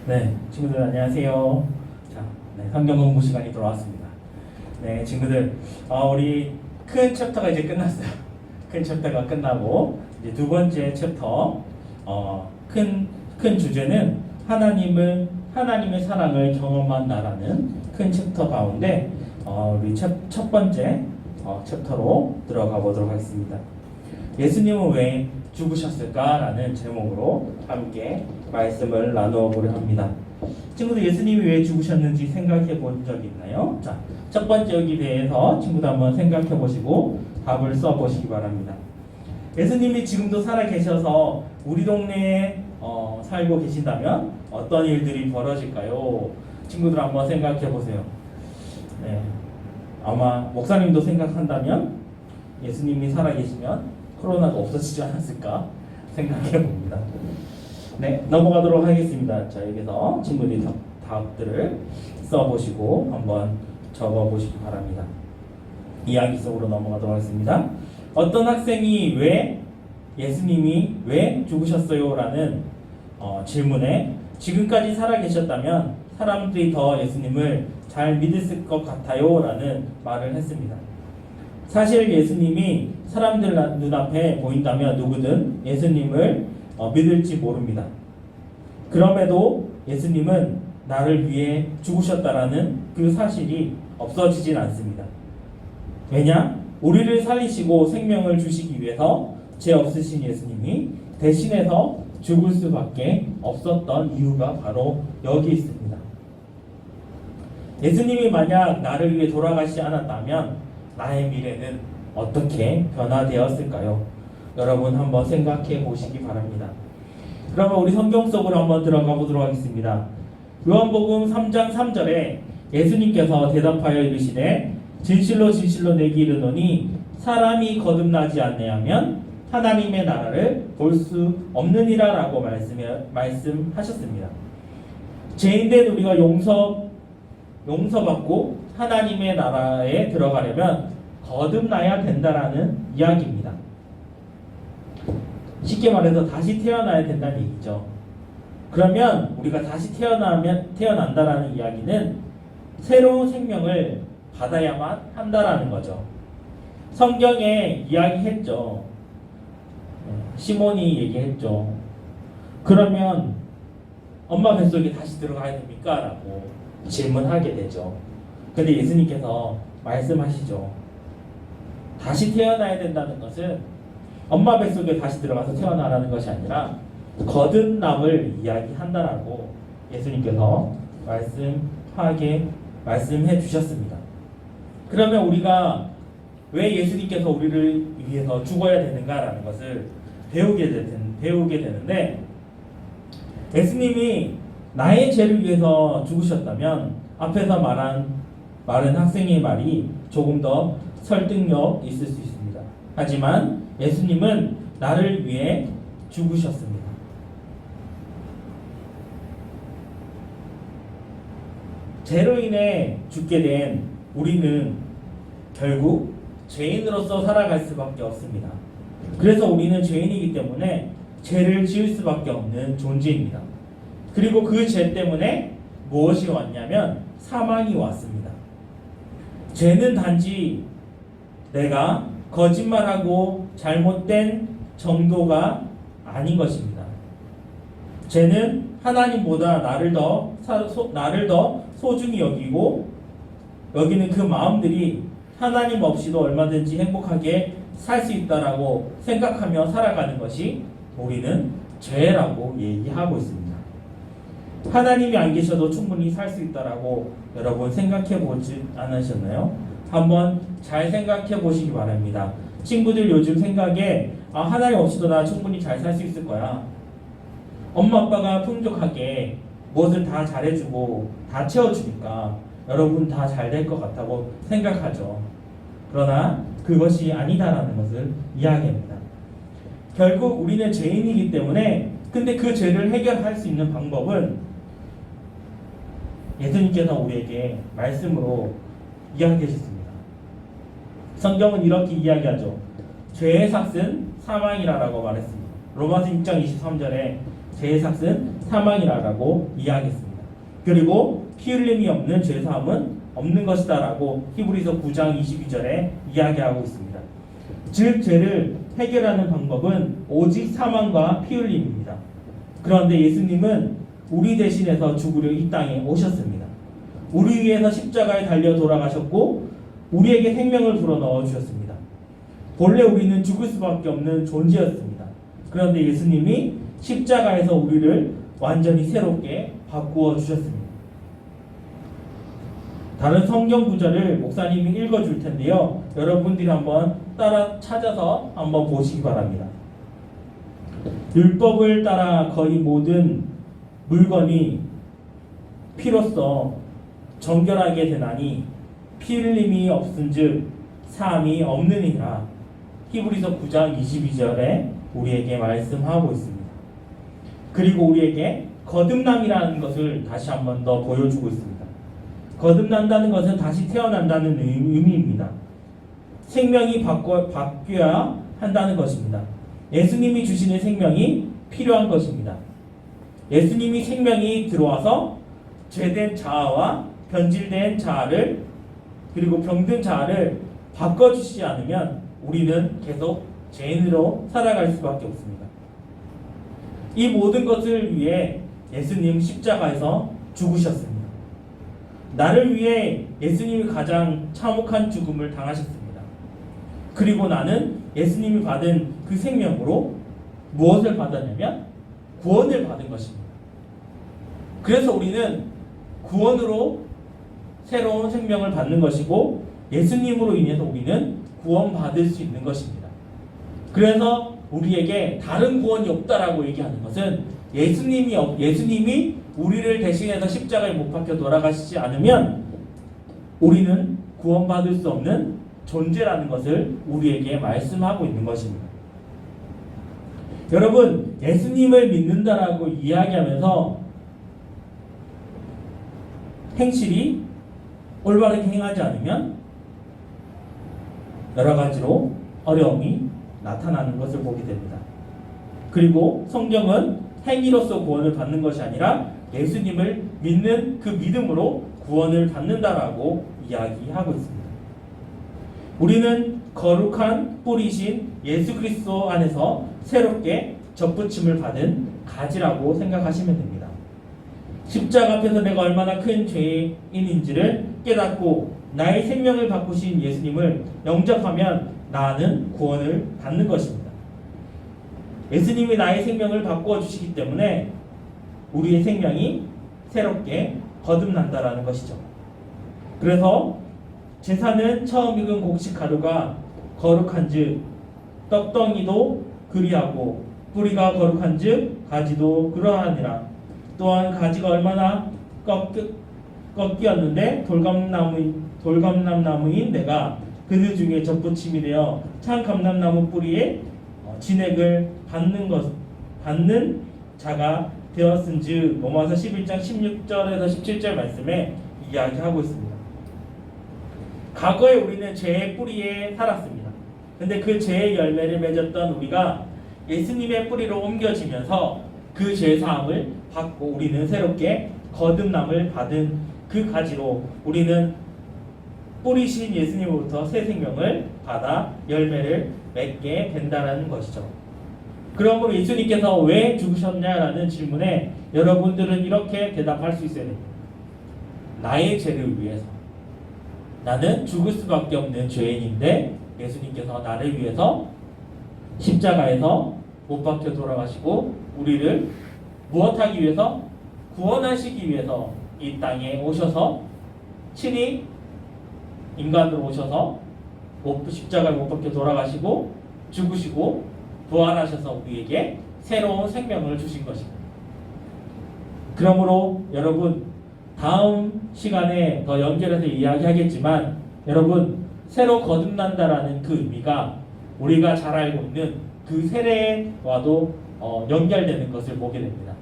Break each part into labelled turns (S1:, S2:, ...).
S1: 네, 친구들 안녕하세요. 자, 성경 공부 시간이 돌아왔습니다. 네, 친구들, 우리 큰 챕터가 이제 끝났어요. 큰 챕터가 끝나고 이제 두 번째 챕터, 큰 주제는 하나님의 사랑을 경험한다라는 큰 챕터 가운데 우리 첫 번째 챕터로 들어가 보도록 하겠습니다. 예수님은 왜 죽으셨을까라는 제목으로 함께 말씀을 나누어 보려 합니다. 친구들, 예수님이 왜 죽으셨는지 생각해 본 적 있나요? 자, 첫 번째 여기 대해서 친구들 한번 생각해 보시고 답을 써 보시기 바랍니다. 예수님이 지금도 살아 계셔서 우리 동네에 살고 계신다면 어떤 일들이 벌어질까요? 친구들 한번 생각해 보세요. 네, 아마 목사님도 생각한다면 예수님이 살아 계시면 코로나가 없어지지 않았을까 생각해 봅니다. 네, 넘어가도록 하겠습니다. 자, 여기서 친구들이 답들을 써보시고 한번 적어보시기 바랍니다. 이야기 속으로 넘어가도록 하겠습니다. 어떤 학생이 예수님이 왜 죽으셨어요? 라는 질문에 지금까지 살아 계셨다면 사람들이 더 예수님을 잘 믿었을 것 같아요 라는 말을 했습니다. 사실 예수님이 사람들 눈앞에 보인다면 누구든 예수님을 믿을지 모릅니다. 그럼에도 예수님은 나를 위해 죽으셨다라는 그 사실이 없어지진 않습니다. 왜냐? 우리를 살리시고 생명을 주시기 위해서 죄 없으신 예수님이 대신해서 죽을 수밖에 없었던 이유가 바로 여기 있습니다. 예수님이 만약 나를 위해 돌아가시지 않았다면 나의 미래는 어떻게 변화되었을까요? 여러분 한번 생각해 보시기 바랍니다. 그러면 우리 성경 속으로 한번 들어가 보도록 하겠습니다. 요한복음 3장 3절에 예수님께서 대답하여 이르시되 진실로 진실로 내게 이르노니 사람이 거듭나지 아니하면 하나님의 나라를 볼 수 없느니라 라고 말씀하셨습니다. 죄인된 우리가 용서받고 하나님의 나라에 들어가려면 거듭나야 된다라는 이야기입니다. 쉽게 말해서 다시 태어나야 된다는 얘기죠. 그러면 우리가 다시 태어난다라는 이야기는 새로운 생명을 받아야만 한다라는 거죠. 성경에 이야기했죠. 시몬이 얘기했죠. 그러면 엄마 뱃속에 다시 들어가야 됩니까? 라고 질문하게 되죠. 근데 예수님께서 말씀하시죠. 다시 태어나야 된다는 것은 엄마 뱃속에 다시 들어가서 태어나라는 것이 아니라 거듭남을 이야기한다라고 예수님께서 말씀해 주셨습니다. 그러면 우리가 왜 예수님께서 우리를 위해서 죽어야 되는가라는 것을 배우게 되는데, 예수님이 나의 죄를 위해서 죽으셨다면 앞에서 말한 학생의 말이 조금 더 설득력 있을 수 있습니다. 하지만 예수님은 나를 위해 죽으셨습니다. 죄로 인해 죽게 된 우리는 결국 죄인으로서 살아갈 수밖에 없습니다. 그래서 우리는 죄인이기 때문에 죄를 지을 수밖에 없는 존재입니다. 그리고 그 죄 때문에 무엇이 왔냐면 사망이 왔습니다. 죄는 단지 내가 거짓말하고 잘못된 정도가 아닌 것입니다. 죄는 하나님보다 나를 더 소중히 여기는 그 마음들이 하나님 없이도 얼마든지 행복하게 살 수 있다라고 생각하며 살아가는 것이 우리는 죄라고 얘기하고 있습니다. 하나님이 안 계셔도 충분히 살 수 있다라고 여러분 생각해 보지 않으셨나요? 한번 잘 생각해 보시기 바랍니다. 친구들 요즘 생각에 하나님 없이도 나 충분히 잘 살 수 있을 거야. 엄마 아빠가 풍족하게 무엇을 다 잘해주고 다 채워주니까 여러분 다 잘 될 것 같다고 생각하죠. 그러나 그것이 아니다라는 것을 이야기합니다. 결국 우리는 죄인이기 때문에, 근데 그 죄를 해결할 수 있는 방법은 예수님께서 우리에게 말씀으로 이야기하셨습니다. 성경은 이렇게 이야기하죠. 죄의 삭은 사망이라고 말했습니다. 로마서 6장 23절에 죄의 삭은 사망이라고 이야기했습니다. 그리고 피 흘림이 없는 죄사함은 없는 것이다라고 히브리서 9장 22절에 이야기하고 있습니다. 즉 죄를 해결하는 방법은 오직 사망과 피 흘림입니다. 그런데 예수님은 우리 대신해서 죽으려 이 땅에 오셨습니다. 우리 위해서 십자가에 달려 돌아가셨고 우리에게 생명을 불어넣어 주셨습니다. 본래 우리는 죽을 수밖에 없는 존재였습니다. 그런데 예수님이 십자가에서 우리를 완전히 새롭게 바꾸어 주셨습니다. 다른 성경 구절을 목사님이 읽어줄 텐데요. 여러분들이 한번 따라 찾아서 한번 보시기 바랍니다. 율법을 따라 거의 모든 물건이 피로써 정결하게 되나니 피 흘림이 없은즉 사함이 없느니라. 히브리서 9장 22절에 우리에게 말씀하고 있습니다. 그리고 우리에게 거듭남이라는 것을 다시 한번 더 보여주고 있습니다. 거듭난다는 것은 다시 태어난다는 의미입니다. 생명이 바뀌어야 한다는 것입니다. 예수님이 주시는 생명이 필요한 것입니다. 예수님이 생명이 들어와서 죄된 자아와 변질된 자아를 그리고 병든 자아를 바꿔주시지 않으면 우리는 계속 죄인으로 살아갈 수밖에 없습니다. 이 모든 것을 위해 예수님 십자가에서 죽으셨습니다. 나를 위해 예수님이 가장 참혹한 죽음을 당하셨습니다. 그리고 나는 예수님이 받은 그 생명으로 무엇을 받았냐면 구원을 받은 것입니다. 그래서 우리는 구원으로 새로운 생명을 받는 것이고 예수님으로 인해서 우리는 구원받을 수 있는 것입니다. 그래서 우리에게 다른 구원이 없다라고 얘기하는 것은 예수님이 우리를 대신해서 십자가에 못 박혀 돌아가시지 않으면 우리는 구원받을 수 없는 존재라는 것을 우리에게 말씀하고 있는 것입니다. 여러분, 예수님을 믿는다라고 이야기하면서 행실이 올바르게 행하지 않으면 여러 가지로 어려움이 나타나는 것을 보게 됩니다. 그리고 성경은 행위로서 구원을 받는 것이 아니라 예수님을 믿는 그 믿음으로 구원을 받는다라고 이야기하고 있습니다. 우리는 거룩한 뿌리신 예수 그리스도 안에서 새롭게 접붙임을 받은 가지라고 생각하시면 됩니다. 십자가 앞에서 내가 얼마나 큰 죄인인지를 깨닫고 나의 생명을 바꾸신 예수님을 영접하면 나는 구원을 받는 것입니다. 예수님이 나의 생명을 바꾸어 주시기 때문에 우리의 생명이 새롭게 거듭난다라는 것이죠. 그래서 제사는 처음 익은 곡식 가루가 거룩한즉 떡덩이도 그리하고 뿌리가 거룩한즉 가지도 그러하니라. 또한 가지가 얼마나 꺾이었는데 돌감람나무인 내가 그들 중에 접붙임이 되어 참 감람나무 뿌리에 진액을 받는 자가 되었은즉 로마서 11장 16절에서 17절 말씀에 이야기하고 있습니다. 과거에 우리는 죄의 뿌리에 살았습니다. 근데 그 죄의 열매를 맺었던 우리가 예수님의 뿌리로 옮겨지면서 그 죄 사함을 받고 우리는 새롭게 거듭남을 받은 그 가지로 우리는 뿌리신 예수님으로부터 새 생명을 받아 열매를 맺게 된다는 것이죠. 그러므로 예수님께서 왜 죽으셨냐라는 질문에 여러분들은 이렇게 대답할 수 있어야 됩니다. 나의 죄를 위해서. 나는 죽을 수밖에 없는 죄인인데 예수님께서 나를 위해서 십자가에서 못 박혀 돌아가시고 우리를 무엇하기 위해서? 구원하시기 위해서 이 땅에 오셔서 친히 인간으로 오셔서 십자가에 못 박혀 돌아가시고 죽으시고 부활하셔서 우리에게 새로운 생명을 주신 것입니다. 그러므로 여러분 다음 시간에 더 연결해서 이야기하겠지만 여러분 새로 거듭난다라는 그 의미가 우리가 잘 알고 있는 그 세례와도 연결되는 것을 보게 됩니다.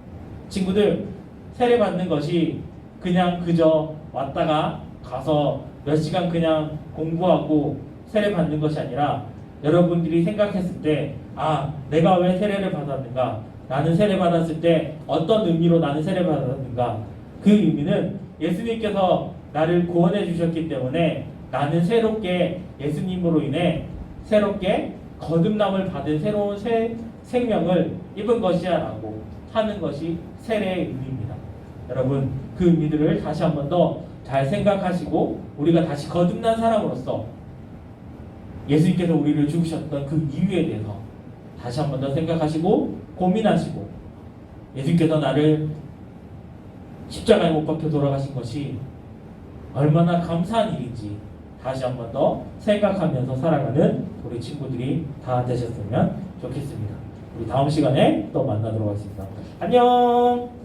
S1: 친구들, 세례 받는 것이 그냥 그저 왔다가 가서 몇 시간 그냥 공부하고 세례 받는 것이 아니라 여러분들이 생각했을 때 내가 왜 세례를 받았는가? 나는 세례받았을 때 어떤 의미로 나는 세례받았는가? 그 의미는 예수님께서 나를 구원해 주셨기 때문에 나는 새롭게 예수님으로 인해 새롭게 거듭남을 받은 새로운 새 생명을 입은 것이야 라고 하는 것이 세례의 의미입니다. 여러분, 그 의미들을 다시 한 번 더 잘 생각하시고 우리가 다시 거듭난 사람으로서 예수님께서 우리를 죽으셨던 그 이유에 대해서 다시 한 번 더 생각하시고 고민하시고 예수님께서 나를 십자가에 못 박혀 돌아가신 것이 얼마나 감사한 일인지 다시 한 번 더 생각하면서 살아가는 우리 친구들이 다 되셨으면 좋겠습니다. 우리 다음 시간에 또 만나도록 하겠습니다. 안녕.